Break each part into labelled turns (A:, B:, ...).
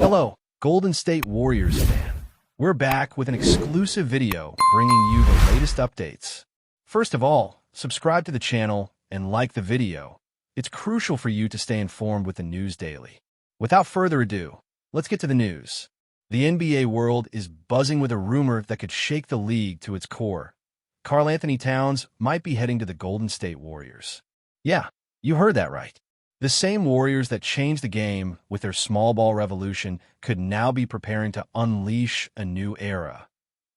A: Hello, Golden State Warriors fan. We're back with an exclusive video bringing you the latest updates. First of all, subscribe to the channel and like the video. It's crucial for you to stay informed with the news daily. Without further ado, let's get to the news. The NBA world is buzzing with a rumor that could shake the league to its core. KARL-ANTHONY Towns might be heading to the Golden State Warriors. Yeah, you heard that right. The same Warriors that changed the game with their small ball revolution could now be preparing to unleash a new era.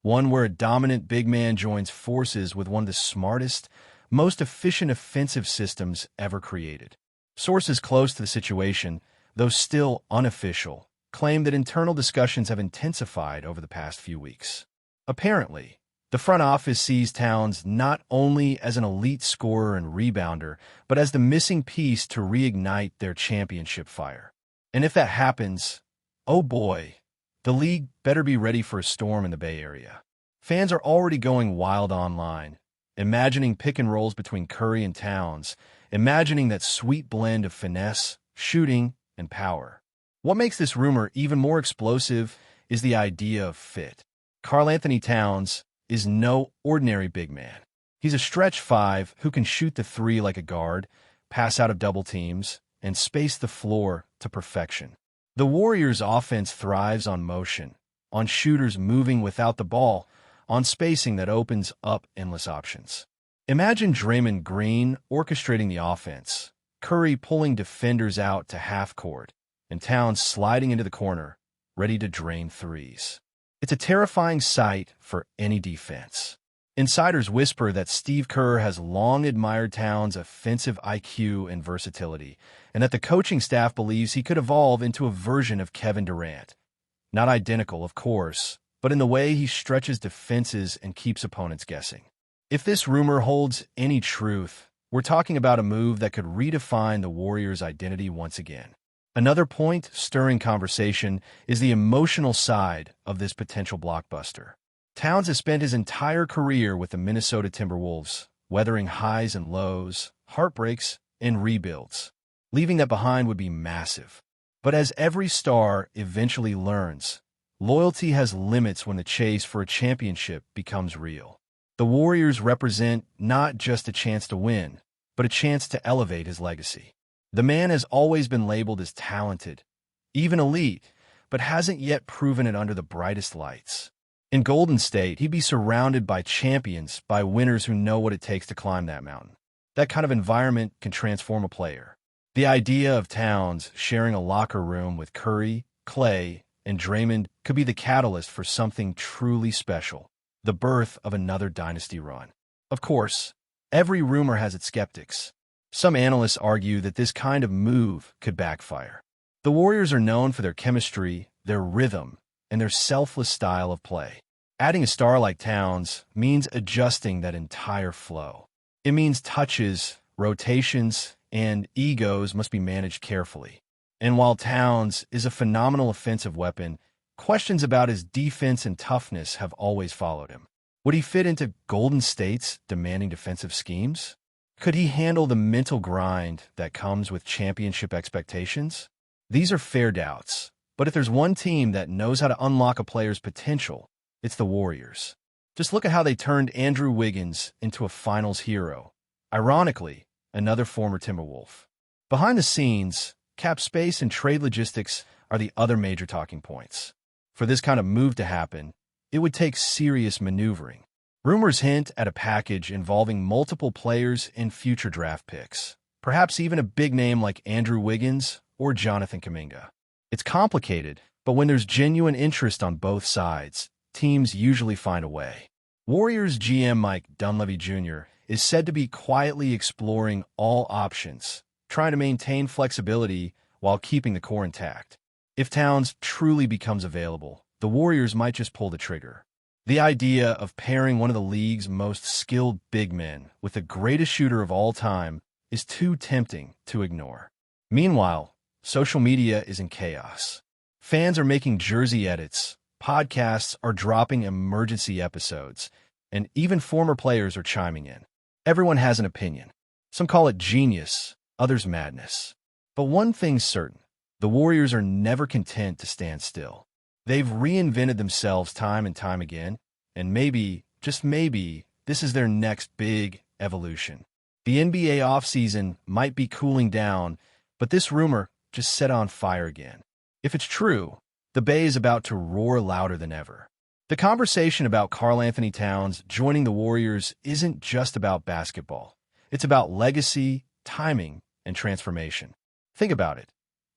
A: One where a dominant big man joins forces with one of the smartest, most efficient offensive systems ever created. Sources close to the situation, though still unofficial, claim that internal discussions have intensified over the past few weeks. Apparently, the front office sees Towns not only as an elite scorer and rebounder, but as the missing piece to reignite their championship fire. And if that happens, oh boy, the league better be ready for a storm in the Bay Area. Fans are already going wild online, imagining pick and rolls between Curry and Towns, imagining that sweet blend of finesse, shooting, and power. What makes this rumor even more explosive is the idea of fit. KARL-ANTHONY Towns is no ordinary big man. He's a stretch five who can shoot the three like a guard, pass out of double teams, and space the floor to perfection. The Warriors' offense thrives on motion, on shooters moving without the ball, on spacing that opens up endless options. Imagine Draymond Green orchestrating the offense, Curry pulling defenders out to half court, and Towns sliding into the corner, ready to drain threes. It's a terrifying sight for any defense. Insiders whisper that Steve Kerr has long admired Towns' offensive IQ and versatility, and that the coaching staff believes he could evolve into a version of Kevin Durant. Not identical, of course, but in the way he stretches defenses and keeps opponents guessing. If this rumor holds any truth, we're talking about a move that could redefine the Warriors' identity once again. Another point stirring conversation is the emotional side of this potential blockbuster. Towns has spent his entire career with the Minnesota Timberwolves, weathering highs and lows, heartbreaks, and rebuilds. Leaving that behind would be massive. But as every star eventually learns, loyalty has limits when the chase for a championship becomes real. The Warriors represent not just a chance to win, but a chance to elevate his legacy. The man has always been labeled as talented, even elite, but hasn't yet proven it under the brightest lights. In Golden State, he'd be surrounded by champions, by winners who know what it takes to climb that mountain. That kind of environment can transform a player. The idea of Towns sharing a locker room with Curry, Klay, and Draymond could be the catalyst for something truly special, the birth of another dynasty run. Of course, every rumor has its skeptics. Some analysts argue that this kind of move could backfire. The Warriors are known for their chemistry, their rhythm, and their selfless style of play. Adding a star like Towns means adjusting that entire flow. It means touches, rotations, and egos must be managed carefully. And while Towns is a phenomenal offensive weapon, questions about his defense and toughness have always followed him. Would he fit into Golden State's demanding defensive schemes? Could he handle the mental grind that comes with championship expectations? These are fair doubts, but if there's one team that knows how to unlock a player's potential, it's the Warriors. Just look at how they turned Andrew Wiggins into a finals hero. Ironically, another former Timberwolf. Behind the scenes, cap space and trade logistics are the other major talking points. For this kind of move to happen, it would take serious maneuvering. Rumors hint at a package involving multiple players and future draft picks, perhaps even a big name like Andrew Wiggins or Jonathan Kuminga. It's complicated, but when there's genuine interest on both sides, teams usually find a way. Warriors GM Mike Dunleavy Jr. is said to be quietly exploring all options, trying to maintain flexibility while keeping the core intact. If Towns truly becomes available, the Warriors might just pull the trigger. The idea of pairing one of the league's most skilled big men with the greatest shooter of all time is too tempting to ignore. Meanwhile, social media is in chaos. Fans are making jersey edits, podcasts are dropping emergency episodes, and even former players are chiming in. Everyone has an opinion. Some call it genius, others madness. But one thing's certain, The Warriors are never content to stand still. They've reinvented themselves time and time again, and maybe, just maybe, this is their next big evolution. The NBA offseason might be cooling down, but this rumor just set on fire again. If it's true, the Bay is about to roar louder than ever. The conversation about Karl-Anthony Towns joining the Warriors isn't just about basketball. It's about legacy, timing, and transformation. Think about it.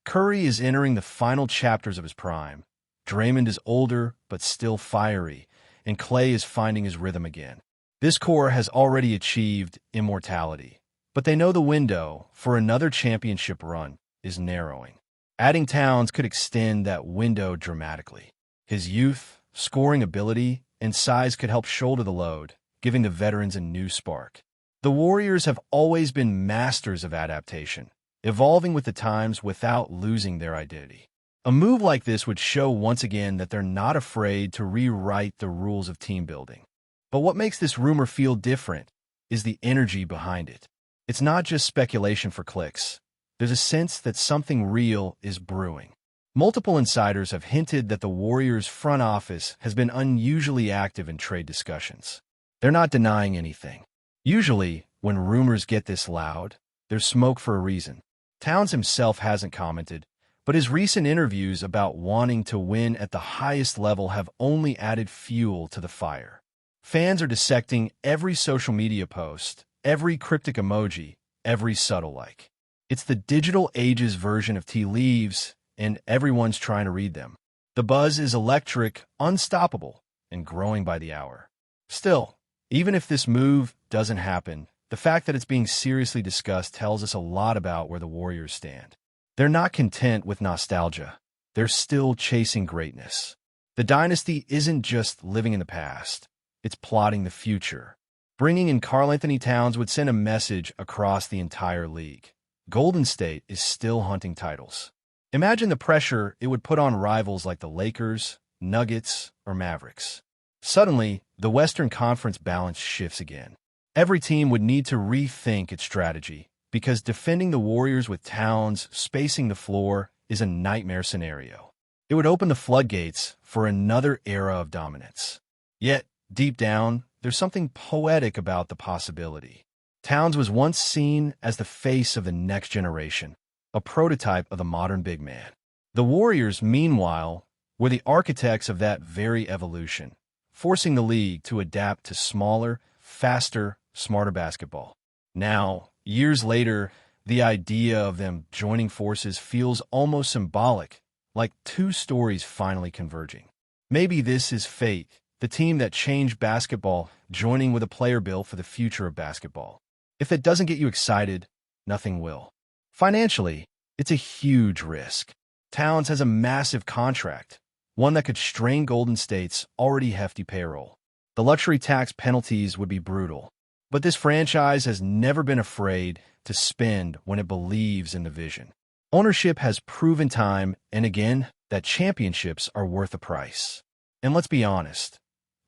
A: Curry is entering the final chapters of his prime. Draymond is older, but still fiery, and Klay is finding his rhythm again. This core has already achieved immortality, but they know the window for another championship run is narrowing. Adding Towns could extend that window dramatically. His youth, scoring ability, and size could help shoulder the load, giving the veterans a new spark. The Warriors have always been masters of adaptation, evolving with the times without losing their identity. A move like this would show once again that they're not afraid to rewrite the rules of team building. But what makes this rumor feel different is the energy behind it. It's not just speculation for clicks. There's a sense that something real is brewing. Multiple insiders have hinted that the Warriors' front office has been unusually active in trade discussions. They're not denying anything. Usually, when rumors get this loud, there's smoke for a reason. Towns himself hasn't commented, but his recent interviews about wanting to win at the highest level have only added fuel to the fire. Fans are dissecting every social media post, every cryptic emoji, every subtle like. It's the digital age's version of tea leaves, and everyone's trying to read them. The buzz is electric, unstoppable, and growing by the hour. Still, even if this move doesn't happen, the fact that it's being seriously discussed tells us a lot about where the Warriors stand. They're not content with nostalgia. They're still chasing greatness. The dynasty isn't just living in the past. It's plotting the future. Bringing in Karl-Anthony Towns would send a message across the entire league. Golden State is still hunting titles. Imagine the pressure it would put on rivals like the Lakers, Nuggets, or Mavericks. Suddenly, the Western Conference balance shifts again. Every team would need to rethink its strategy because defending the Warriors with Towns spacing the floor is a nightmare scenario. It would open the floodgates for another era of dominance. Yet, deep down, there's something poetic about the possibility. Towns was once seen as the face of the next generation, a prototype of the modern big man. The Warriors, meanwhile, were the architects of that very evolution, forcing the league to adapt to smaller, faster, smarter basketball. Now, years later, the idea of them joining forces feels almost symbolic, like two stories finally converging. Maybe this is fate, the team that changed basketball joining with a player built for the future of basketball. If it doesn't get you excited, nothing will. Financially, it's a huge risk. Towns has a massive contract, one that could strain Golden State's already hefty payroll. The luxury tax penalties would be brutal. But this franchise has never been afraid to spend when it believes in the vision. Ownership has proven time and again that championships are worth the price. And let's be honest,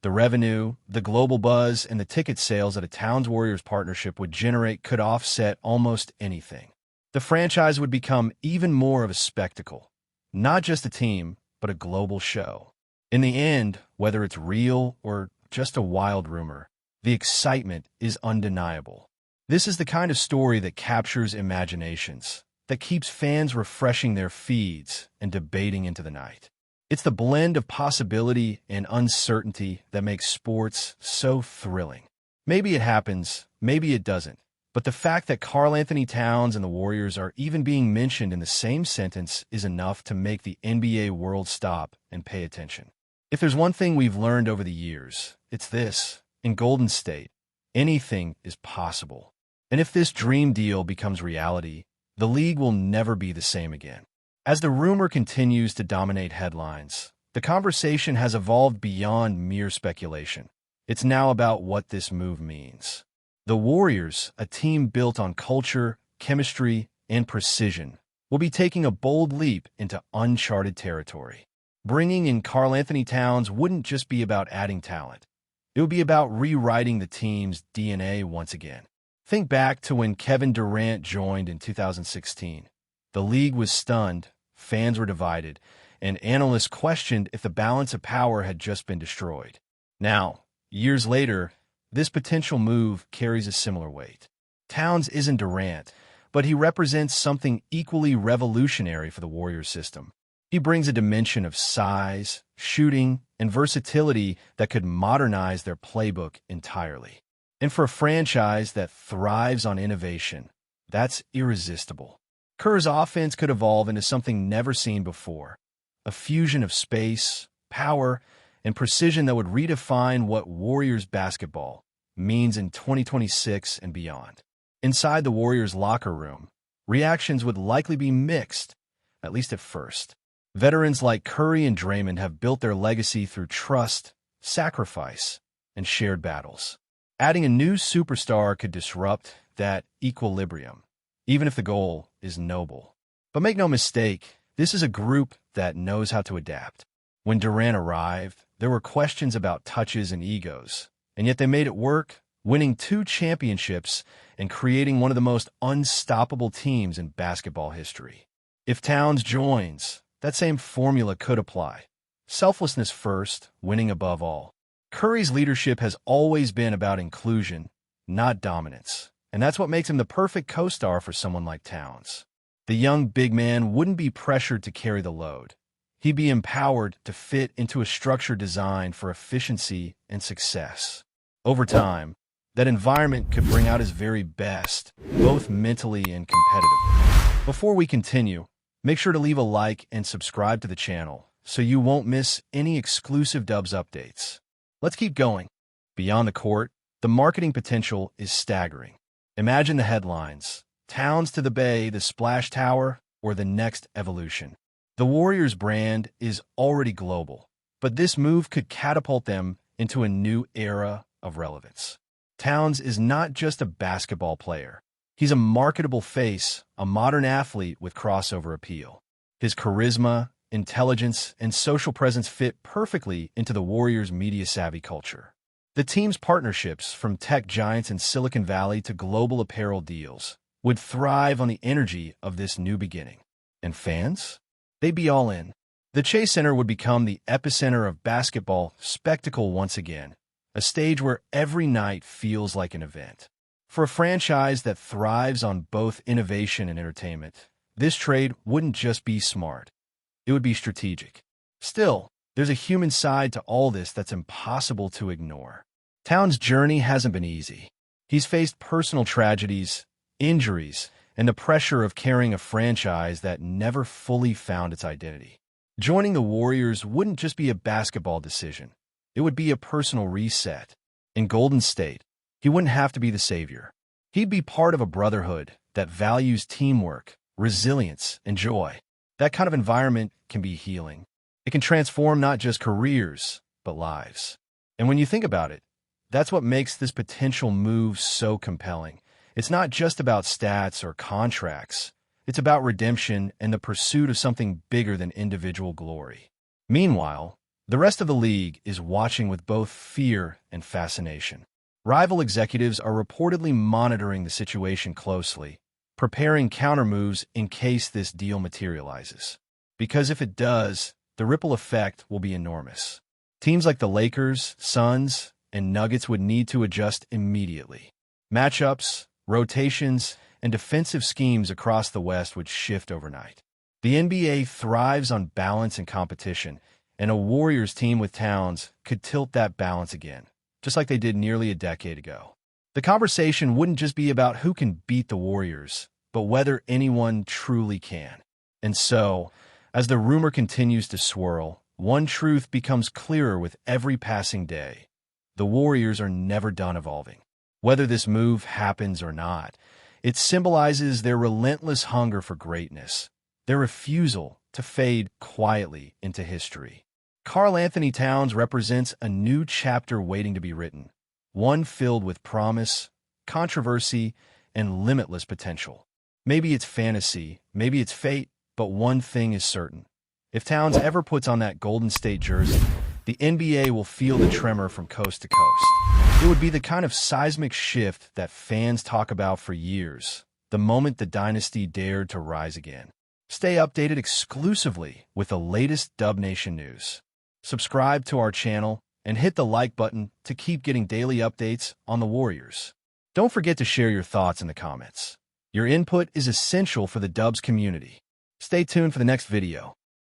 A: the revenue, the global buzz, and the ticket sales that a Towns-Warriors partnership would generate could offset almost anything. The franchise would become even more of a spectacle, not just a team, but a global show. In the end, whether it's real or just a wild rumor, the excitement is undeniable. This is the kind of story that captures imaginations, that keeps fans refreshing their feeds and debating into the night. It's the blend of possibility and uncertainty that makes sports so thrilling. Maybe it happens, maybe it doesn't. But the fact that Karl-Anthony Towns and the Warriors are even being mentioned in the same sentence is enough to make the NBA world stop and pay attention. If there's one thing we've learned over the years, it's this. In Golden State, anything is possible. And if this dream deal becomes reality, the league will never be the same again. As the rumor continues to dominate headlines, the conversation has evolved beyond mere speculation. It's now about what this move means. The Warriors, a team built on culture, chemistry, and precision, will be taking a bold leap into uncharted territory. Bringing in Karl-Anthony Towns wouldn't just be about adding talent. It would be about rewriting the team's DNA once again. Think back to when Kevin Durant joined in 2016. The league was stunned, fans were divided, and analysts questioned if the balance of power had just been destroyed. Now, years later, this potential move carries a similar weight. Towns isn't Durant, but he represents something equally revolutionary for the Warriors system. He brings a dimension of size, shooting, and versatility that could modernize their playbook entirely. And for a franchise that thrives on innovation, that's irresistible. Kerr's offense could evolve into something never seen before, a fusion of space, power, and precision that would redefine what Warriors basketball means in 2026 and beyond. Inside the Warriors locker room, reactions would likely be mixed, at least at first. Veterans like Curry and Draymond have built their legacy through trust, sacrifice, and shared battles. Adding a new superstar could disrupt that equilibrium, even if the goal is noble. But make no mistake, this is a group that knows how to adapt. When Durant arrived, there were questions about touches and egos, and yet they made it work, winning 2 championships and creating one of the most unstoppable teams in basketball history. If Towns joins, that same formula could apply. Selflessness first, winning above all. Curry's leadership has always been about inclusion, not dominance, and that's what makes him the perfect co-star for someone like Towns. The young big man wouldn't be pressured to carry the load. He'd be empowered to fit into a structure designed for efficiency and success. Over time, that environment could bring out his very best, both mentally and competitively. Before we continue, make sure to leave a like and subscribe to the channel so you won't miss any exclusive Dubs updates. Let's keep going. Beyond the court, the marketing potential is staggering. Imagine the headlines: Towns to the Bay, the Splash Tower, or the next evolution. The Warriors brand is already global, but this move could catapult them into a new era of relevance. Towns is not just a basketball player. He's a marketable face, a modern athlete with crossover appeal. His charisma, intelligence, and social presence fit perfectly into the Warriors' media-savvy culture. The team's partnerships, from tech giants in Silicon Valley to global apparel deals, would thrive on the energy of this new beginning. And fans? They'd be all in. The Chase Center would become the epicenter of basketball spectacle once again, a stage where every night feels like an event. For a franchise that thrives on both innovation and entertainment, this trade wouldn't just be smart. It would be strategic. Still, there's a human side to all this that's impossible to ignore. Towns' journey hasn't been easy. He's faced personal tragedies, injuries, and the pressure of carrying a franchise that never fully found its identity. Joining the Warriors wouldn't just be a basketball decision. It would be a personal reset. In Golden State, he wouldn't have to be the savior. He'd be part of a brotherhood that values teamwork, resilience, and joy. That kind of environment can be healing. It can transform not just careers, but lives. And when you think about it, that's what makes this potential move so compelling. It's not just about stats or contracts. It's about redemption and the pursuit of something bigger than individual glory. Meanwhile, the rest of the league is watching with both fear and fascination. Rival executives are reportedly monitoring the situation closely, preparing countermoves in case this deal materializes. Because if it does, the ripple effect will be enormous. Teams like the Lakers, Suns, and Nuggets would need to adjust immediately. Matchups, rotations, and defensive schemes across the West would shift overnight. The NBA thrives on balance and competition, and a Warriors team with Towns could tilt that balance again, just like they did nearly a decade ago. The conversation wouldn't just be about who can beat the Warriors, but whether anyone truly can. And so, as the rumor continues to swirl, one truth becomes clearer with every passing day. The Warriors are never done evolving. Whether this move happens or not, it symbolizes their relentless hunger for greatness, their refusal to fade quietly into history. KARL-ANTHONY Towns represents a new chapter waiting to be written, one filled with promise, controversy, and limitless potential. Maybe it's fantasy, maybe it's fate, but one thing is certain. If Towns ever puts on that Golden State jersey, the NBA will feel the tremor from coast to coast. It would be the kind of seismic shift that fans talk about for years, the moment the dynasty dared to rise again. Stay updated exclusively with the latest Dub Nation news. Subscribe to our channel and hit the like button to keep getting daily updates on the Warriors. Don't forget to share your thoughts in the comments. Your input is essential for the Dubs community. Stay tuned for the next video.